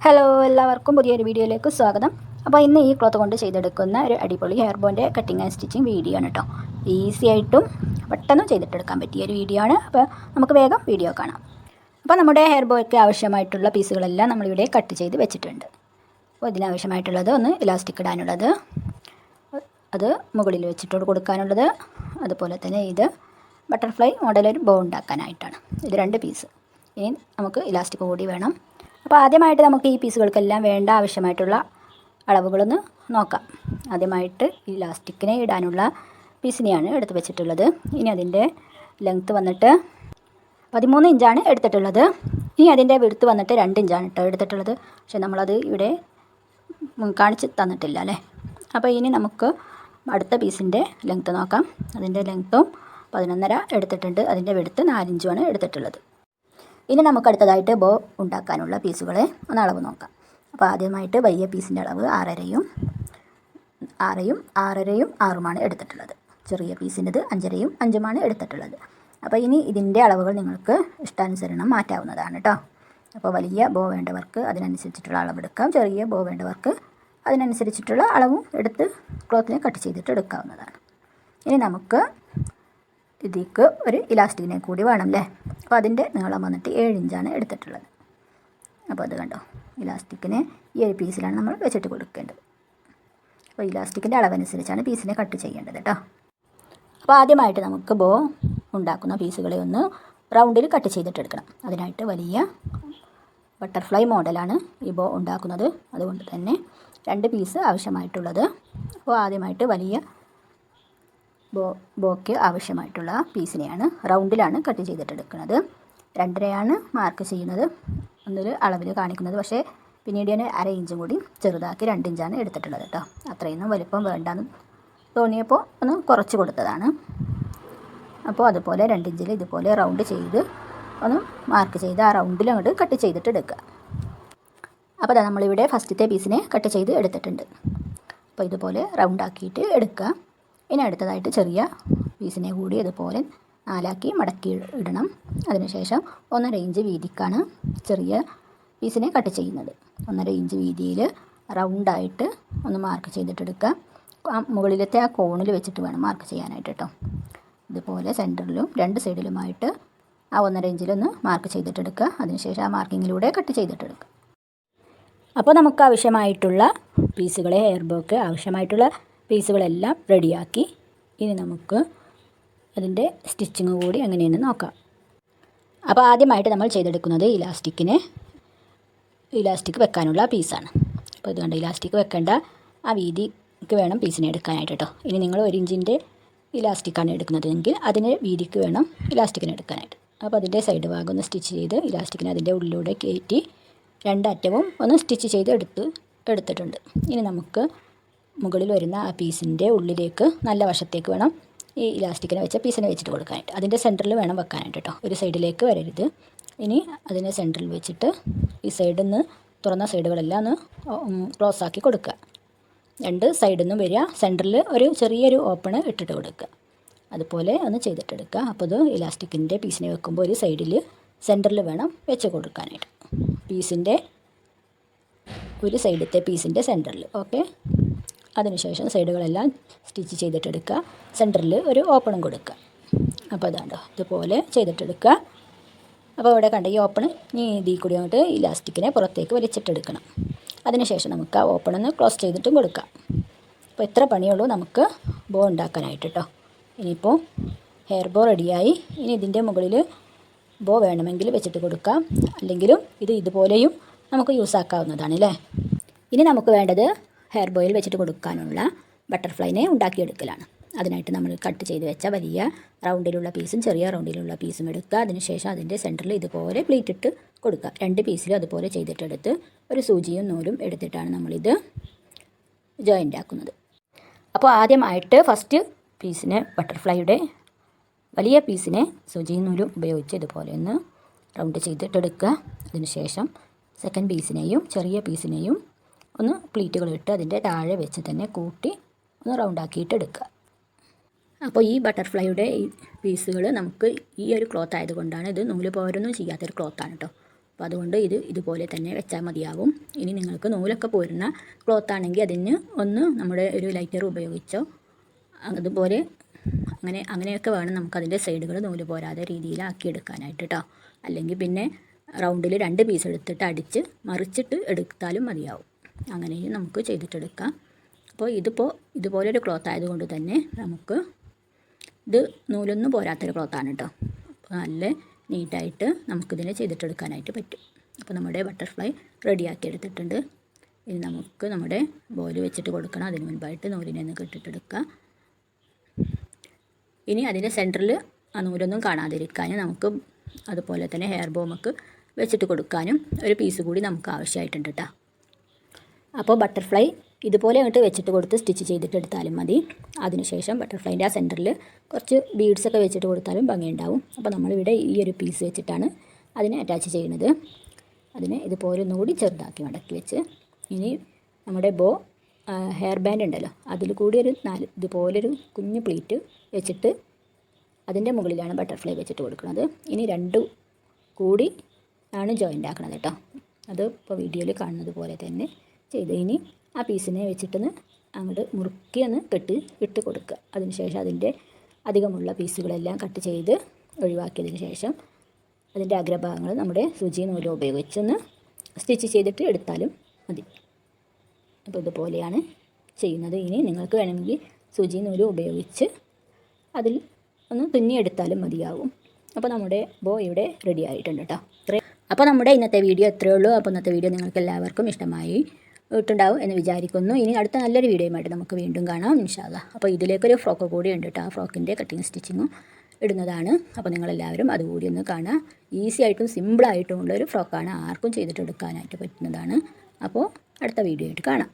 Hello, എല്ലാവർക്കും പുതിയൊരു വീഡിയോയിലേക്ക് സ്വാഗതം. അപ്പോൾ ഇന്ന് ഈ ക്ലോത്ത് കൊണ്ട് ചെയ്തെടുക്കുന്ന ഒരു അടിപൊളി ഹെയർ ബോൻ്റെ കട്ടിങ് ആൻഡ് സ്റ്റിച്ചിങ് വീഡിയോ ആണ് കേട്ടോ. ഈസി ആയിട്ടും പെട്ടെന്ന് ചെയ്തിട്ടെടുക്കാൻ പറ്റിയ ഒരു വീഡിയോ ആണ്. അപ്പോൾ നമുക്ക് വേഗം വീഡിയോ കാണാം. അപ്പോൾ നമ്മുടെ ഹെയർ ബോയ്ക്ക് ആവശ്യമായിട്ടുള്ള പീസുകളെല്ലാം നമ്മളിവിടെ കട്ട് ചെയ്ത് വെച്ചിട്ടുണ്ട്. അപ്പോൾ ഇതിനാവശ്യമായിട്ടുള്ളത് ഒന്ന് ഇലാസ്റ്റിക് ഇടാനുള്ളത്, അത് മുകളിൽ വെച്ചിട്ട് കൊടുക്കാനുള്ളത്, അതുപോലെ തന്നെ ഇത് ബട്ടർഫ്ലൈ മോഡൽ ഒരു ബോ ഉണ്ടാക്കാനായിട്ടാണ്. ഇത് 2 പീസ്. ഇനി നമുക്ക് ഇലാസ്റ്റിക് കൂടി വേണം. അപ്പോൾ ആദ്യമായിട്ട് നമുക്ക് ഈ പീസുകൾക്കെല്ലാം വേണ്ട ആവശ്യമായിട്ടുള്ള അളവുകളൊന്ന് നോക്കാം. ആദ്യമായിട്ട് ഇലാസ്റ്റിക്കിനെ ഇടാനുള്ള പീസിനെയാണ് എടുത്ത് വെച്ചിട്ടുള്ളത്. ഇനി അതിൻ്റെ ലെങ്ത്ത് വന്നിട്ട് 13 ഇഞ്ചാണ് എടുത്തിട്ടുള്ളത്. ഇനി അതിൻ്റെ വിഡ്ത്ത് വന്നിട്ട് 2 ഇഞ്ചാണ് കേട്ടോ എടുത്തിട്ടുള്ളത്. പക്ഷെ നമ്മളത് ഇവിടെ കാണിച്ച് തന്നിട്ടില്ല അല്ലേ. അപ്പോൾ ഇനി നമുക്ക് അടുത്ത പീസിൻ്റെ ലെങ്ത്ത് നോക്കാം. അതിൻ്റെ ലെങ്ത്തും 11.5 എടുത്തിട്ടുണ്ട്. അതിൻ്റെ വിഡ്ത്ത് 4 ഇഞ്ചുമാണ് എടുത്തിട്ടുള്ളത്. ഇനി നമുക്ക് അടുത്തതായിട്ട് ബോ ഉണ്ടാക്കാനുള്ള പീസുകളെ ഒന്ന് അളവ് നോക്കാം. അപ്പോൾ ആദ്യമായിട്ട് വലിയ പീസിൻ്റെ അളവ് 6.5യും 6.5യും എടുത്തിട്ടുള്ളത്. ചെറിയ പീസിൻ്റെത് 5.5യും 5ഉമാണ് എടുത്തിട്ടുള്ളത്. അപ്പോൾ ഇനി ഇതിൻ്റെ അളവുകൾ നിങ്ങൾക്ക് ഇഷ്ടാനുസരണം മാറ്റാവുന്നതാണ് കേട്ടോ. അപ്പോൾ വലിയ ബോ വേണ്ടവർക്ക് അതിനനുസരിച്ചിട്ടുള്ള അളവെടുക്കാം. ചെറിയ ബോ വേണ്ടവർക്ക് അതിനനുസരിച്ചിട്ടുള്ള അളവും എടുത്ത് ക്ലോത്തിനെ കട്ട് ചെയ്തിട്ട് എടുക്കാവുന്നതാണ്. ഇനി നമുക്ക് ഇതിലേക്ക് ഒരു ഇലാസ്റ്റിക്കിനെ കൂടി വേണം അല്ലേ. അപ്പോൾ അതിൻ്റെ നീളം വന്നിട്ട് 7 ഇഞ്ചാണ് എടുത്തിട്ടുള്ളത്. അപ്പോൾ അത് കണ്ടോ, ഇലാസ്റ്റിക്കിനെ ഈ ഒരു പീസിലാണ് നമ്മൾ വെച്ചിട്ട് കൊടുക്കേണ്ടത്. അപ്പോൾ ഇലാസ്റ്റിക്കിൻ്റെ അളവനുസരിച്ചാണ് പീസിനെ കട്ട് ചെയ്യേണ്ടത് കേട്ടോ. അപ്പോൾ ആദ്യമായിട്ട് നമുക്ക് ബോ ഉണ്ടാക്കുന്ന പീസുകളെ ഒന്ന് റൗണ്ടിൽ കട്ട് ചെയ്തിട്ടെടുക്കണം. അതിനായിട്ട് വലിയ ബട്ടർഫ്ലൈ മോഡലാണ് ഈ ബോ ഉണ്ടാക്കുന്നത്. അതുകൊണ്ട് തന്നെ 2 പീസ് ആവശ്യമായിട്ടുള്ളത്. അപ്പോൾ ആദ്യമായിട്ട് വലിയ ബോയ്ക്ക് ആവശ്യമായിട്ടുള്ള പീസിനെയാണ് റൗണ്ടിലാണ് കട്ട് ചെയ്തിട്ടെടുക്കുന്നത്. 2.5 മാർക്ക് ചെയ്യുന്നത്, ഒന്നൊരു അളവിൽ കാണിക്കുന്നത്. പക്ഷേ പിന്നീട് ഞാൻ 1/2 ഇഞ്ചും കൂടി ചെറുതാക്കി 2 ഇഞ്ചാണ് എടുത്തിട്ടുള്ളത് കേട്ടോ. അത്രയൊന്നും വലിപ്പം വേണ്ടാന്ന് തോന്നിയപ്പോൾ ഒന്ന് കുറച്ച് കൊടുത്തതാണ്. അപ്പോൾ അതുപോലെ 2 ഇഞ്ചിൽ ഇതുപോലെ റൗണ്ട് ചെയ്ത് ഒന്ന് മാർക്ക് ചെയ്ത് ആ റൗണ്ടിൽ അങ്ങോട്ട് കട്ട് ചെയ്തിട്ട് എടുക്കുക. അപ്പോൾ അതാ നമ്മളിവിടെ ഫസ്റ്റത്തെ പീസിനെ കട്ട് ചെയ്ത് എടുത്തിട്ടുണ്ട്. അപ്പോൾ ഇതുപോലെ റൗണ്ടാക്കിയിട്ട് എടുക്കുക. ഇനി അടുത്തതായിട്ട് ചെറിയ പീസിനെ കൂടി ഇതുപോലെ 4ആക്കി മടക്കി ഇടണം. അതിനുശേഷം 1.5 ഇഞ്ച് വീതിക്കാണ് ചെറിയ പീസിനെ കട്ട് ചെയ്യുന്നത്. 1.5 ഇഞ്ച് വീതിയിൽ റൗണ്ടായിട്ട് ഒന്ന് മാർക്ക് ചെയ്തിട്ടെടുക്കുക. മുകളിലത്തെ ആ കോണിൽ വെച്ചിട്ട് വേണം മാർക്ക് ചെയ്യാനായിട്ട് കേട്ടോ. ഇതുപോലെ സെൻറ്ററിലും 2 സൈഡിലുമായിട്ട് ആ 1.5 ഇഞ്ചിലൊന്ന് മാർക്ക് ചെയ്തിട്ടെടുക്കുക. അതിനുശേഷം ആ മാർക്കിങ്ങിലൂടെ കട്ട് ചെയ്തിട്ടെടുക്കുക. അപ്പോൾ നമുക്ക് ആവശ്യമായിട്ടുള്ള പീസുകളെ ഹെയർ ബോയ്ക്ക് ആവശ്യമായിട്ടുള്ള പീസുകളെല്ലാം റെഡിയാക്കി ഇനി നമുക്ക് അതിൻ്റെ സ്റ്റിച്ചിങ് കൂടി എങ്ങനെയെന്ന് നോക്കാം. അപ്പോൾ ആദ്യമായിട്ട് നമ്മൾ ചെയ്തെടുക്കുന്നത് ഇലാസ്റ്റിക് വെക്കാനുള്ള പീസാണ്. അപ്പോൾ ഇതുകൊണ്ട് ഇലാസ്റ്റിക് വെക്കേണ്ട ആ വീതിക്ക് വേണം പീസിനെ എടുക്കാനായിട്ട് കേട്ടോ. ഇനി നിങ്ങൾ 1 ഇഞ്ചിൻ്റെ ഇലാസ്റ്റിക്കാണ് എടുക്കുന്നതെങ്കിൽ അതിന് വീതിക്ക് വേണം ഇലാസ്റ്റിക്കിനെ എടുക്കാനായിട്ട്. അപ്പോൾ അതിൻ്റെ സൈഡ് ഭാഗം ഒന്ന് സ്റ്റിച്ച് ചെയ്ത് ഇലാസ്റ്റിക്കിനെ അതിൻ്റെ ഉള്ളിലൂടെ കയറ്റി 2 അറ്റവും ഒന്ന് സ്റ്റിച്ച് ചെയ്ത് എടുത്തിട്ടുണ്ട്. ഇനി നമുക്ക് മുകളിൽ വരുന്ന ആ പീസിൻ്റെ ഉള്ളിലേക്ക് നല്ല വശത്തേക്ക് വേണം ഈ ഇലാസ്റ്റിക്കിനെ വെച്ച പീസിനെ വെച്ചിട്ട് കൊടുക്കാനായിട്ട്. അതിൻ്റെ സെൻറ്ററിൽ വേണം വെക്കാനായിട്ട് കേട്ടോ. ഒരു സൈഡിലേക്ക് വരരുത്. ഇനി അതിനെ സെൻറ്ററിൽ വെച്ചിട്ട് ഈ സൈഡിൽ നിന്ന് തുറന്ന സൈഡുകളെല്ലാം ഒന്ന് ക്ലോസ് ആക്കി കൊടുക്കുക. 2 സൈഡിൽ നിന്നും വരിക, സെൻറ്ററിൽ ഒരു ചെറിയൊരു ഓപ്പൺ ഇട്ടിട്ട് കൊടുക്കുക. അതുപോലെ ഒന്ന് ചെയ്തിട്ടെടുക്കുക. അപ്പോൾ ഇത് ഇലാസ്റ്റിക്കിൻ്റെ പീസിനെ വെക്കുമ്പോൾ ഒരു സൈഡിൽ സെൻറ്ററിൽ വേണം വെച്ച് കൊടുക്കാനായിട്ട്. പീസിൻ്റെ ഒരു സൈഡത്തെ പീസിൻ്റെ സെൻറ്ററിൽ. ഓക്കെ. അതിനുശേഷം സൈഡുകളെല്ലാം സ്റ്റിച്ച് ചെയ്തിട്ടെടുക്കുക. സെൻറ്ററിൽ ഒരു ഓപ്പണും കൊടുക്കുക. അപ്പോൾ അതാണ്ടോ ഇതുപോലെ ചെയ്തിട്ടെടുക്കുക. അപ്പോൾ ഇവിടെ കണ്ട ഈ ഓപ്പൺ ഇതിൽ കൂടി അങ്ങോട്ട് ഇലാസ്റ്റിക്കിനെ പുറത്തേക്ക് വലിച്ചിട്ടെടുക്കണം. അതിനുശേഷം നമുക്ക് ആ ഓപ്പണൊന്ന് ക്ലോസ് ചെയ്തിട്ടും കൊടുക്കാം. അപ്പോൾ ഇത്ര പണിയുള്ളൂ നമുക്ക് ബോ ഉണ്ടാക്കാനായിട്ട് കേട്ടോ. ഇനിയിപ്പോൾ ഹെയർ ബോ റെഡിയായി. ഇനി ഇതിൻ്റെ മുകളിൽ ബോ വേണമെങ്കിൽ വെച്ചിട്ട് കൊടുക്കാം. അല്ലെങ്കിലും ഇതുപോലെയും നമുക്ക് യൂസ് ആക്കാവുന്നതാണ് അല്ലേ. ഇനി നമുക്ക് വേണ്ടത് ഹെയർ ബോയിൽ വെച്ചിട്ട് കൊടുക്കാനുള്ള ബട്ടർഫ്ലൈനെ ഉണ്ടാക്കിയെടുക്കലാണ്. അതിനായിട്ട് നമ്മൾ കട്ട് ചെയ്ത് വെച്ച വലിയ റൗണ്ടിലുള്ള പീസും ചെറിയ റൗണ്ടിലുള്ള പീസും എടുക്കുക. അതിനുശേഷം അതിൻ്റെ സെൻറ്ററിൽ ഇതുപോലെ പ്ലീറ്റ് ഇട്ട് കൊടുക്കുക. 2 പീസിലും അതുപോലെ ചെയ്തിട്ടെടുത്ത് ഒരു സൂചിയും നൂലും എടുത്തിട്ടാണ് നമ്മളിത് ജോയിൻ്റ് ആക്കുന്നത്. അപ്പോൾ ആദ്യമായിട്ട് ഫസ്റ്റ് പീസിനെ ബട്ടർഫ്ലൈയുടെ വലിയ പീസിനെ സൂചിയും നൂലും ഉപയോഗിച്ച് ഇതുപോലെ ഒന്ന് റൗണ്ട് ചെയ്തിട്ടെടുക്കുക. അതിനുശേഷം സെക്കൻഡ് പീസിനെയും ചെറിയ പീസിനെയും ഒന്ന് പ്ലീറ്റുകളിട്ട് അതിൻ്റെ താഴെ വെച്ച് തന്നെ കൂട്ടി ഒന്ന് റൗണ്ടാക്കിയിട്ട് എടുക്കുക. അപ്പോൾ ഈ ബട്ടർഫ്ലൈയുടെ ഈ പീസുകൾ നമുക്ക് ഈ ഒരു ക്ലോത്ത് ആയതുകൊണ്ടാണ്, ഇത് നൂല് പോരൊന്നും ചെയ്യാത്തൊരു ക്ലോത്താണ് കേട്ടോ. അപ്പോൾ അതുകൊണ്ട് ഇതുപോലെ തന്നെ വെച്ചാൽ മതിയാവും. ഇനി നിങ്ങൾക്ക് നൂലൊക്കെ പോരുന്ന ക്ലോത്ത് ആണെങ്കിൽ അതിന് ഒന്ന് നമ്മുടെ ഒരു ലൈറ്റർ ഉപയോഗിച്ചോ അതുപോലെ അങ്ങനെയൊക്കെ വേണം നമുക്കതിൻ്റെ സൈഡുകൾ നൂല് പോരാതെ രീതിയിലാക്കിയെടുക്കാനായിട്ട് കേട്ടോ. അല്ലെങ്കിൽ പിന്നെ റൗണ്ടിൽ 2 പീസ് എടുത്തിട്ട് അടിച്ച് മറിച്ചിട്ട് എടുത്താലും മതിയാവും. അങ്ങനെയും നമുക്ക് ചെയ്തിട്ടെടുക്കാം. അപ്പോൾ ഇതുപോലൊരു ക്ലോത്ത് ആയതുകൊണ്ട് തന്നെ നമുക്ക് ഇത് നൂലൊന്നും പോരാത്തൊരു ക്ലോത്താണ് കേട്ടോ. അപ്പോൾ നല്ല നീറ്റായിട്ട് നമുക്കിതിനെ ചെയ്തിട്ടെടുക്കാനായിട്ട് പറ്റും. അപ്പോൾ നമ്മുടെ ബട്ടർഫ്ലൈ റെഡിയാക്കി എടുത്തിട്ടുണ്ട്. ഇനി നമുക്ക് നമ്മുടെ ബോയിൽ വെച്ചിട്ട് കൊടുക്കണം. അതിന് മുൻപായിട്ട് നൂലിനെ ഒന്ന് കെട്ടിട്ടെടുക്കുക. ഇനി അതിൻ്റെ സെൻറ്ററിൽ ആ നൂലൊന്നും കാണാതിരിക്കാൻ നമുക്ക് അതുപോലെ തന്നെ ഹെയർ ബോമൊക്കെ വെച്ചിട്ട് കൊടുക്കാനും ഒരു പീസ് കൂടി നമുക്ക് ആവശ്യമായിട്ടുണ്ട് കേട്ടോ. അപ്പോൾ ബട്ടർഫ്ലൈ ഇതുപോലെ അങ്ങോട്ട് വെച്ചിട്ട് കൊടുത്ത് സ്റ്റിച്ച് ചെയ്തിട്ട് എടുത്താലും മതി. അതിനുശേഷം ബട്ടർഫ്ലൈൻ്റെ ആ സെൻറ്ററിൽ കുറച്ച് ബീഡ്സൊക്കെ വെച്ചിട്ട് കൊടുത്താലും ഭംഗിയുണ്ടാവും. അപ്പോൾ നമ്മളിവിടെ ഈ ഒരു പീസ് വെച്ചിട്ടാണ് അതിനെ അറ്റാച്ച് ചെയ്യുന്നത്. അതിനെ ഇതുപോലെ ഒന്നുകൂടി ചെറുതാക്കി മടക്കി വെച്ച് ഇനി നമ്മുടെ ഹെയർ ബാൻഡ് ഉണ്ടല്ലോ അതിൽ കൂടി ഒരു 4 ഇതുപോലൊരു കുഞ്ഞു പ്ലീറ്റ് വെച്ചിട്ട് അതിൻ്റെ മുകളിലാണ് ബട്ടർഫ്ലൈ വെച്ചിട്ട് കൊടുക്കുന്നത്. ഇനി 2 കൂടി ആണ് ജോയിൻ്റ് ആക്കണത് കേട്ടോ. അത് ഇപ്പോൾ വീഡിയോയിൽ കാണുന്നത് പോലെ തന്നെ ചെയ്ത് ഇനി ആ പീസിനെ വെച്ചിട്ടൊന്ന് അങ്ങോട്ട് മുറുക്കി ഒന്ന് ഇട്ട് കൊടുക്കുക. അതിനുശേഷം അതിൻ്റെ അധികമുള്ള പീസുകളെല്ലാം കട്ട് ചെയ്ത് ഒഴിവാക്കിയതിന് ശേഷം അതിൻ്റെ അഗ്രഭാഗങ്ങൾ നമ്മുടെ സൂചി നൂല് ഉപയോഗിച്ചൊന്ന് സ്റ്റിച്ച് ചെയ്തിട്ട് എടുത്താലും മതി. അപ്പോൾ ഇതുപോലെയാണ് ചെയ്യുന്നത്. ഇനി നിങ്ങൾക്ക് വേണമെങ്കിൽ സൂചി നൂല് ഉപയോഗിച്ച് അതിൽ ഒന്ന് തുന്നിയെടുത്താലും മതിയാവും. അപ്പോൾ നമ്മുടെ ഇവിടെ റെഡി ആയിട്ടുണ്ട് കേട്ടോ. അപ്പോൾ നമ്മുടെ ഇന്നത്തെ വീഡിയോ ഇത്രയേ ഉള്ളൂ. അപ്പോൾ ഇന്നത്തെ വീഡിയോ നിങ്ങൾക്ക് എല്ലാവർക്കും ഇഷ്ടമായി ഇട്ടുണ്ടാവും എന്ന് വിചാരിക്കുന്നു. ഇനി അടുത്ത നല്ലൊരു വീഡിയോയുമായിട്ട് നമുക്ക് വീണ്ടും കാണാം ഇൻഷാ അല്ലാഹ്. അപ്പോൾ ഇതിലേക്കൊരു ഫ്രോക്ക് കൂടി ഉണ്ട് കേട്ടോ. ആ ഫ്രോക്കിൻ്റെ കട്ടിങ് സ്റ്റിച്ചിങ്ങും ഇടുന്നതാണ്. അപ്പോൾ നിങ്ങളെല്ലാവരും അതുകൂടി ഒന്ന് കാണുക. ഈസി ആയിട്ടും സിമ്പിളായിട്ടും ഉള്ളൊരു ഫ്രോക്കാണ്. ആർക്കും ചെയ്തിട്ടെടുക്കാനായിട്ട് പറ്റുന്നതാണ്. അപ്പോൾ അടുത്ത വീഡിയോ ആയിട്ട് കാണാം.